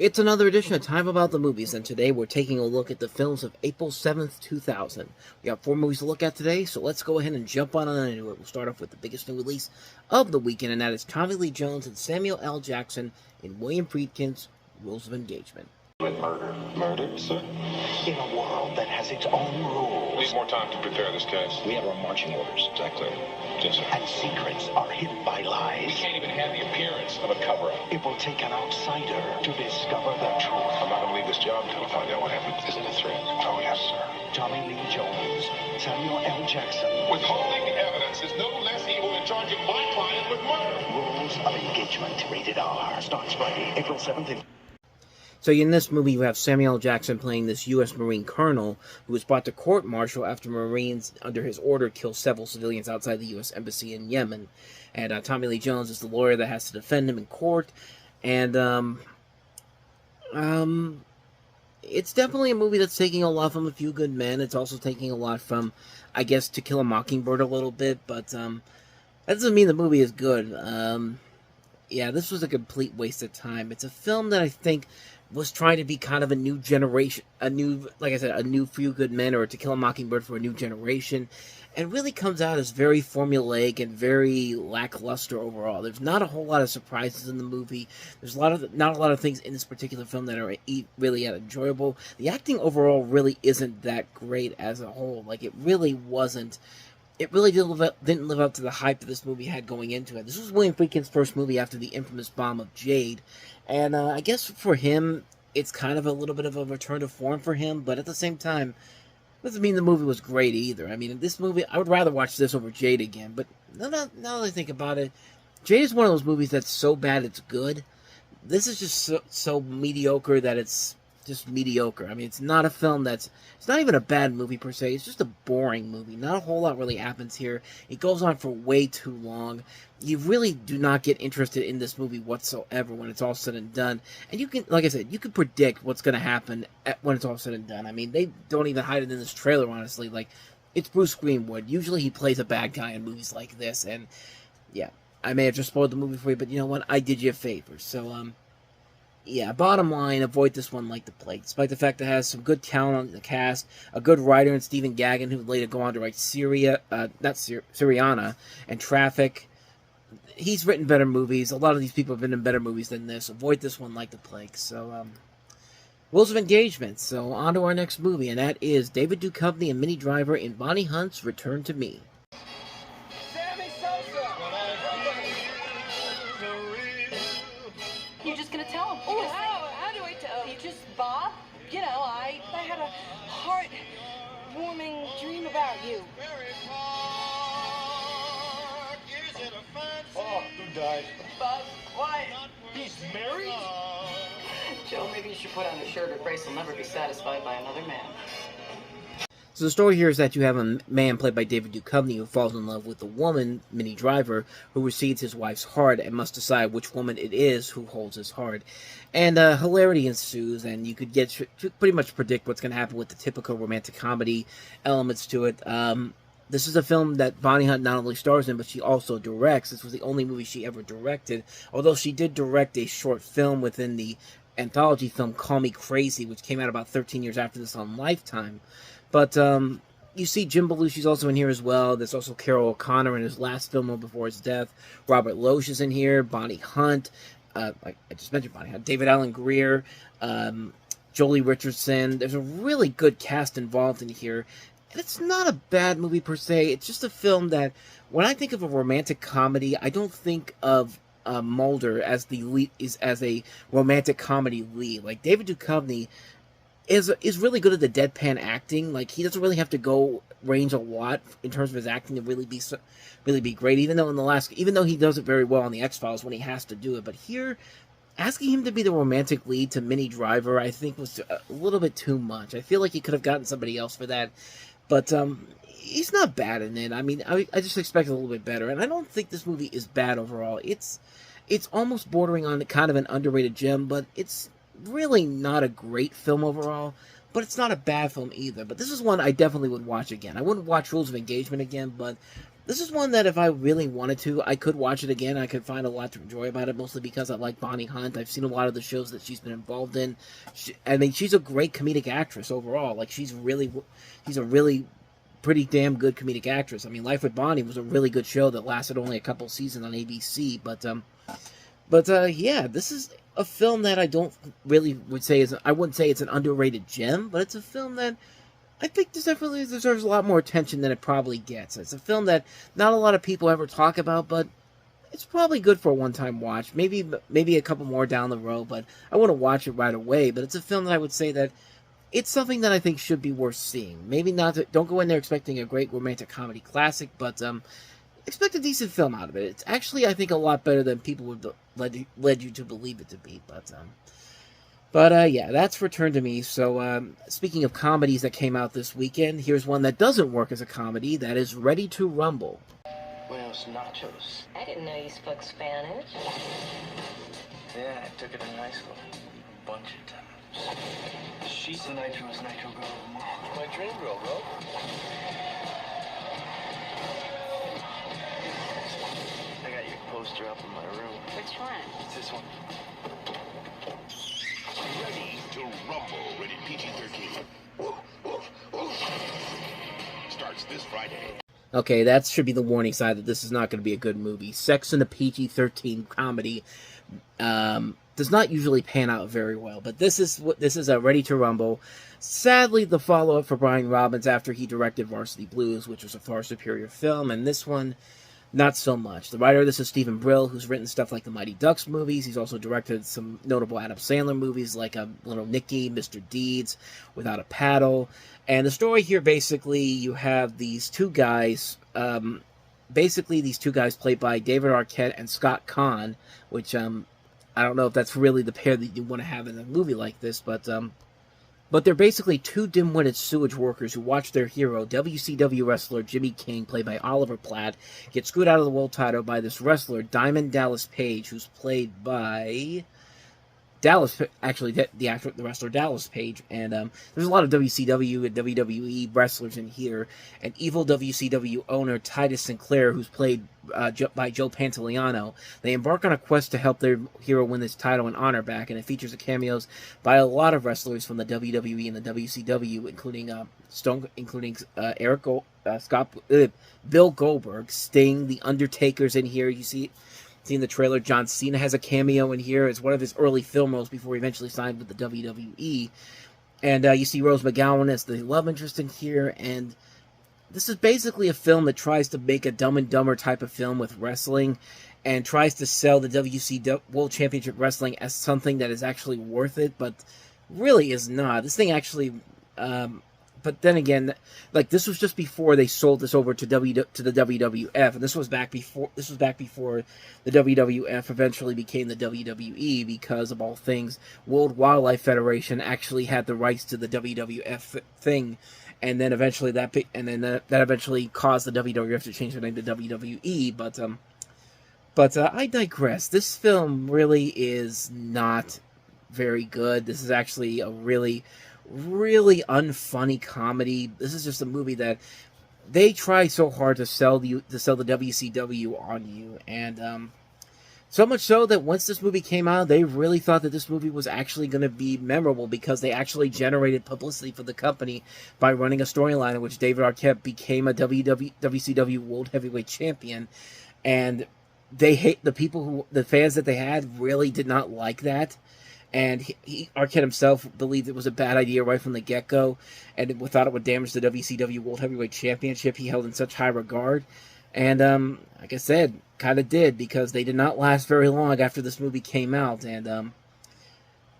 It's another edition of Time About the Movies, and today we're taking a look at the films of April 7th, 2000. We got 4 movies to look at today, so let's go ahead and jump on into it. We'll start off with the biggest new release of the weekend, and that is Tommy Lee Jones and Samuel L. Jackson in William Friedkin's Rules of Engagement. With murder. Murder, sir? In a world that has its own rules. Need more time to prepare this case. We have our marching orders. Exactly. Yes, sir. And secrets are hidden by lies. We can't even have the appearance of a cover-up. It will take an outsider to discover the truth. I'm not going to leave this job until I find out what happened. Is it a threat? Oh, yes, sir. Tommy Lee Jones, Samuel L. Jackson. Withholding evidence is no less evil than charging my client with murder. Rules of Engagement, rated R. Starts Friday, April 7th. So in this movie, you have Samuel L. Jackson playing this U.S. Marine colonel who was brought to court-martial after Marines, under his order, killed several civilians outside the U.S. Embassy in Yemen. And Tommy Lee Jones is the lawyer that has to defend him in court. And it's definitely a movie that's taking a lot from A Few Good Men. It's also taking a lot from, I guess, To Kill a Mockingbird a little bit. But that doesn't mean the movie is good. Yeah, this was a complete waste of time. It's a film that I think was trying to be kind of a new generation, like I said, a new Few Good Men, or To Kill a Mockingbird for a new generation, and really comes out as very formulaic and very lackluster overall. There's not a whole lot of surprises in the movie. There's not a lot of things in this particular film that are really enjoyable. The acting overall really isn't that great as a whole. Like, it really wasn't. It really didn't live up to the hype that this movie had going into it. This was William Friedkin's first movie after the infamous bomb of Jade. And I guess for him, it's kind of a little bit of a return to form for him. But at the same time, doesn't mean the movie was great either. I mean, this movie, I would rather watch this over Jade again. But now that I think about it, Jade is one of those movies that's so bad it's good. This is just so mediocre that it's just mediocre. I mean, it's not a film it's not even a bad movie per se. It's just a boring movie. Not a whole lot really happens here. It goes on for way too long. You really do not get interested in this movie whatsoever when it's all said and done. And you can, like I said, you can predict what's going to happen when it's all said and done. I mean, they don't even hide it in this trailer, honestly. Like, it's Bruce Greenwood. Usually he plays a bad guy in movies like this. And, yeah, I may have just spoiled the movie for you, but you know what? I did you a favor. So, yeah, bottom line, avoid this one like the plague. Despite the fact that it has some good talent on the cast, a good writer in Stephen Gaghan, who would later go on to write Syriana and Traffic. He's written better movies. A lot of these people have been in better movies than this. Avoid this one like the plague. So, Rules of Engagement. So, on to our next movie, and that is David Duchovny and Minnie Driver in Bonnie Hunt's Return to Me. You're just gonna tell him. Oh, how do I tell? You just, Bob, you know, I I had a heart-warming dream about you. Oh, who died? Bob, why? He's married? Joe, maybe you should put on a shirt or Grace will never be satisfied by another man. So the story here is that you have a man played by David Duchovny who falls in love with a woman, Minnie Driver, who receives his wife's heart and must decide which woman it is who holds his heart. And hilarity ensues, and you could get to pretty much predict what's going to happen with the typical romantic comedy elements to it. This is a film that Bonnie Hunt not only stars in, but she also directs. This was the only movie she ever directed, although she did direct a short film within the anthology film Call Me Crazy, which came out about 13 years after this on Lifetime. But you see Jim Belushi's also in here as well. There's also Carol O'Connor in his last film before his death. Robert Loesch is in here. Bonnie Hunt. Like I just mentioned Bonnie Hunt. David Alan Grier. Jolie Richardson. There's a really good cast involved in here. And it's not a bad movie per se. It's just a film that, when I think of a romantic comedy, I don't think of Mulder as the lead, as a romantic comedy lead. Like, David Duchovny is really good at the deadpan acting. Like, he doesn't really have to go range a lot in terms of his acting to really be great. Even though he does it very well on the X-Files when he has to do it, but here, asking him to be the romantic lead to Minnie Driver, I think was a little bit too much. I feel like he could have gotten somebody else for that. But he's not bad in it. I mean, I just expected a little bit better, and I don't think this movie is bad overall. It's almost bordering on kind of an underrated gem, but it's really not a great film overall, but it's not a bad film either. But this is one I definitely would watch again. I wouldn't watch Rules of Engagement again, but This is one that if I really wanted to, I could watch it again. I could find a lot to enjoy about it, mostly because I like Bonnie Hunt. I've seen a lot of the shows that she's been involved in. I mean, she's a great comedic actress overall. Like, she's a really pretty damn good comedic actress. I mean, Life with Bonnie was a really good show that lasted only a couple seasons on ABC. Yeah, this is a film that I don't really would say is, I wouldn't say it's an underrated gem, but it's a film that I think this definitely deserves a lot more attention than it probably gets. It's a film that not a lot of people ever talk about, but it's probably good for a one-time watch. Maybe a couple more down the road, but I want to watch it right away. But it's a film that I would say that it's something that I think should be worth seeing. Maybe not. Don't go in there expecting a great romantic comedy classic, but expect a decent film out of it. It's actually, I think, a lot better than people would led you to believe it to be. But yeah, that's Return to Me. So, speaking of comedies that came out this weekend, here's one that doesn't work as a comedy. That is Ready to Rumble. Buenos nachos. I didn't know you spoke Spanish. Yeah, I took it in high school. A bunch of times. She's the nitro's nitro girl. My dream girl, bro. I got your poster up in my room. Which one? It's this one. Ready to Rumble, rated PG-13. Starts this Friday. Okay, that should be the warning sign that this is not going to be a good movie. Sex in a PG-13 comedy does not usually pan out very well, but this is a Ready to Rumble. Sadly, the follow-up for Brian Robbins after he directed Varsity Blues, which was a far superior film, and this one, not so much. The writer of this is Stephen Brill, who's written stuff like the Mighty Ducks movies. He's also directed some notable Adam Sandler movies like Little Nicky, Mr. Deeds, Without a Paddle. And the story here, basically, you have these two guys, these two guys played by David Arquette and Scott Conn, which I don't know if that's really the pair that you want to have in a movie like this, but they're basically two dim-witted sewage workers who watch their hero, WCW wrestler Jimmy King, played by Oliver Platt, get screwed out of the world title by this wrestler, Diamond Dallas Page, who's played by the wrestler Dallas Page, and there's a lot of WCW and WWE wrestlers in here, and evil WCW owner Titus Sinclair, who's played by Joe Pantoliano. They embark on a quest to help their hero win this title and honor back, and it features the cameos by a lot of wrestlers from the WWE and the WCW, including Bill Goldberg, Sting, The Undertaker's in here. You see in the trailer, John Cena has a cameo in here. It's one of his early film roles before he eventually signed with the WWE. And you see Rose McGowan as the love interest in here. And this is basically a film that tries to make a Dumb and Dumber type of film with wrestling and tries to sell the WCW World Championship Wrestling as something that is actually worth it, but really is not. This thing actually... but then again, like, this was just before they sold this over to the WWF, and this was back before the WWF eventually became the WWE, because of all things, World Wildlife Federation actually had the rights to the WWF thing, and then eventually that eventually caused the WWF to change their name to WWE. But I digress. This film really is not very good. This is actually a really unfunny comedy. This is just a movie that they try so hard to sell the WCW on you, and so much so that once this movie came out, they really thought that this movie was actually going to be memorable, because they actually generated publicity for the company by running a storyline in which David Arquette became a WCW World Heavyweight Champion, and the fans that they had really did not like that. And Arquette himself believed it was a bad idea right from the get-go, and thought it would damage the WCW World Heavyweight Championship he held in such high regard. And, like I said, kind of did, because they did not last very long after this movie came out. And,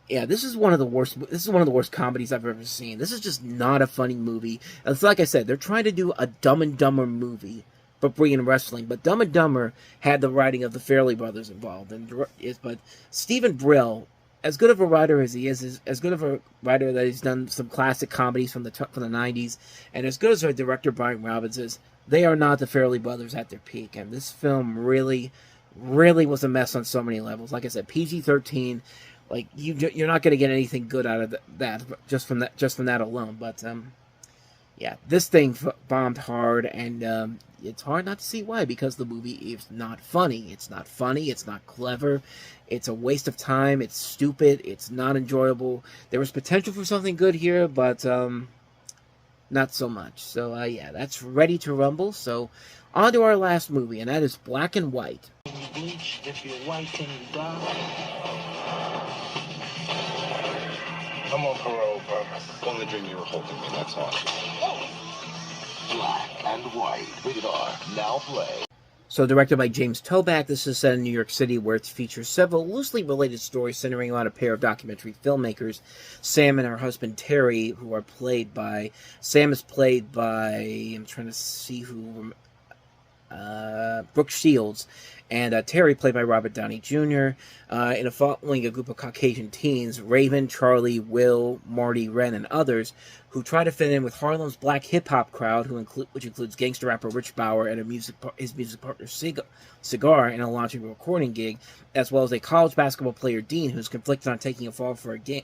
yeah, this is one of the worst comedies I've ever seen. This is just not a funny movie. It's like I said, they're trying to do a Dumb and Dumber movie, but bring in wrestling. But Dumb and Dumber had the writing of the Farrelly brothers involved. But Stephen Brill, as good of a writer as he is as good of a writer that he's done some classic comedies from the 90s, and as good as our director Brian Robbins is, they are not the Farrelly brothers at their peak. And this film really was a mess on so many levels. Like I said, PG-13. Like, you're not going to get anything good out of that just from that alone. But yeah, this thing bombed hard, and it's hard not to see why, because the movie is not funny. It's not funny, it's not clever, it's a waste of time, it's stupid, it's not enjoyable. There was potential for something good here, but not so much. So, yeah, that's Ready to Rumble. So, on to our last movie, and that is Black and White. Bleach, if you're white, then you die. I'm on parole, bro. Only dream you were holding me, that's all. Black and White. Rated R. Now play. So, directed by James Toback, this is set in New York City, where it features several loosely related stories centering around a pair of documentary filmmakers, Sam and her husband Terry, who are played by... Sam is played by... I'm trying to see who... Brooke Shields, and Terry, played by Robert Downey Jr., in following a group of Caucasian teens, Raven, Charlie, Will, Marty, Ren, and others, who try to fit in with Harlem's black hip-hop crowd, which includes gangster rapper Rich Bauer and his music partner Cigar, in a launching recording gig, as well as a college basketball player, Dean, who's conflicted on taking a fall for a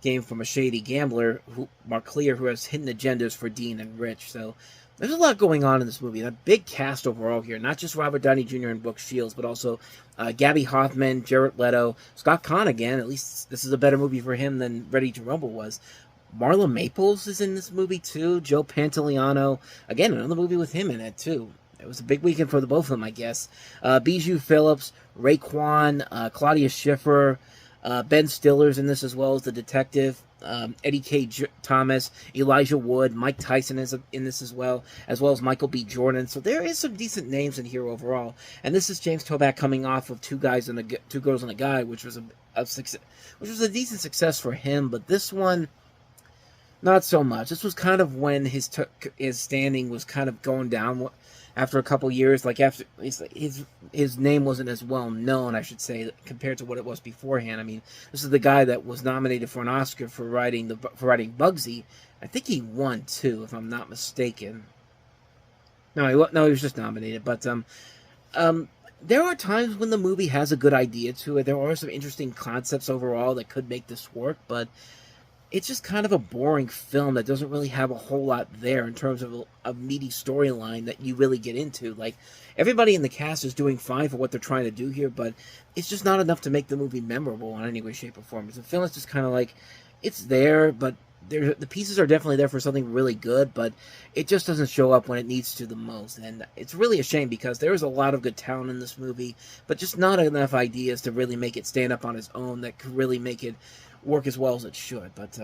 game from a shady gambler, Mark Clear, who has hidden agendas for Dean and Rich. So there's a lot going on in this movie. A big cast overall here. Not just Robert Downey Jr. and Brooke Shields, but also Gabby Hoffman, Jared Leto, Scott Conn again. At least this is a better movie for him than Ready to Rumble was. Marla Maples is in this movie too. Joe Pantoliano. Again, another movie with him in it too. It was a big weekend for the both of them, I guess. Bijou Phillips, Raekwon, Claudia Schiffer, Ben Stiller's in this as well as the detective. Eddie K. Thomas, Elijah Wood, Mike Tyson is in this as well as Michael B. Jordan. So there is some decent names in here overall. And this is James Toback coming off of Two Girls and a Guy, which was a decent success for him. But this one, not so much. This was kind of when his standing was kind of going down after a couple years. Like after his name wasn't as well known, I should say, compared to what it was beforehand. I mean, this is the guy that was nominated for an Oscar for writing Bugsy. I think he won too, if I'm not mistaken. No, he was just nominated. But there are times when the movie has a good idea to it. There are some interesting concepts overall that could make this work, but it's just kind of a boring film that doesn't really have a whole lot there in terms of a meaty storyline that you really get into. Like, everybody in the cast is doing fine for what they're trying to do here, but it's just not enough to make the movie memorable in any way, shape, or form. The film is just kind of like, it's there, but the pieces are definitely there for something really good, but it just doesn't show up when it needs to the most. And it's really a shame, because there is a lot of good talent in this movie, but just not enough ideas to really make it stand up on its own that could really make it work as well as it should. But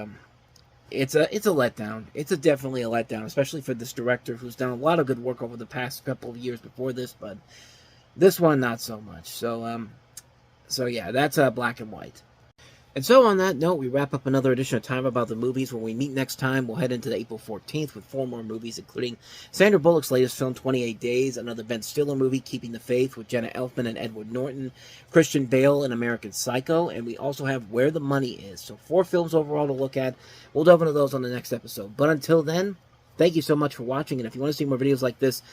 it's a letdown. It's definitely a letdown, especially for this director who's done a lot of good work over the past couple of years before this, but this one not so much. So yeah, that's Black and White. And so on that note, we wrap up another edition of Time About the Movies. When we meet next time, we'll head into the April 14th with 4 more movies, including Sandra Bullock's latest film, 28 Days, another Ben Stiller movie, Keeping the Faith, with Jenna Elfman and Edward Norton, Christian Bale in American Psycho, and we also have Where the Money Is. So 4 films overall to look at. We'll delve into those on the next episode. But until then, thank you so much for watching, and if you want to see more videos like this,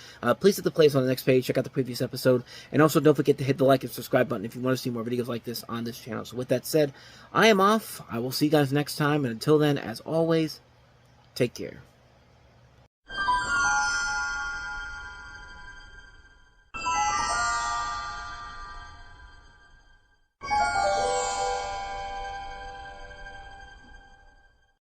please hit the playlist on the next page, check out the previous episode, and also don't forget to hit the like and subscribe button if you want to see more videos like this on this channel. So with that said, I am off. I will see you guys next time, and until then, as always, take care.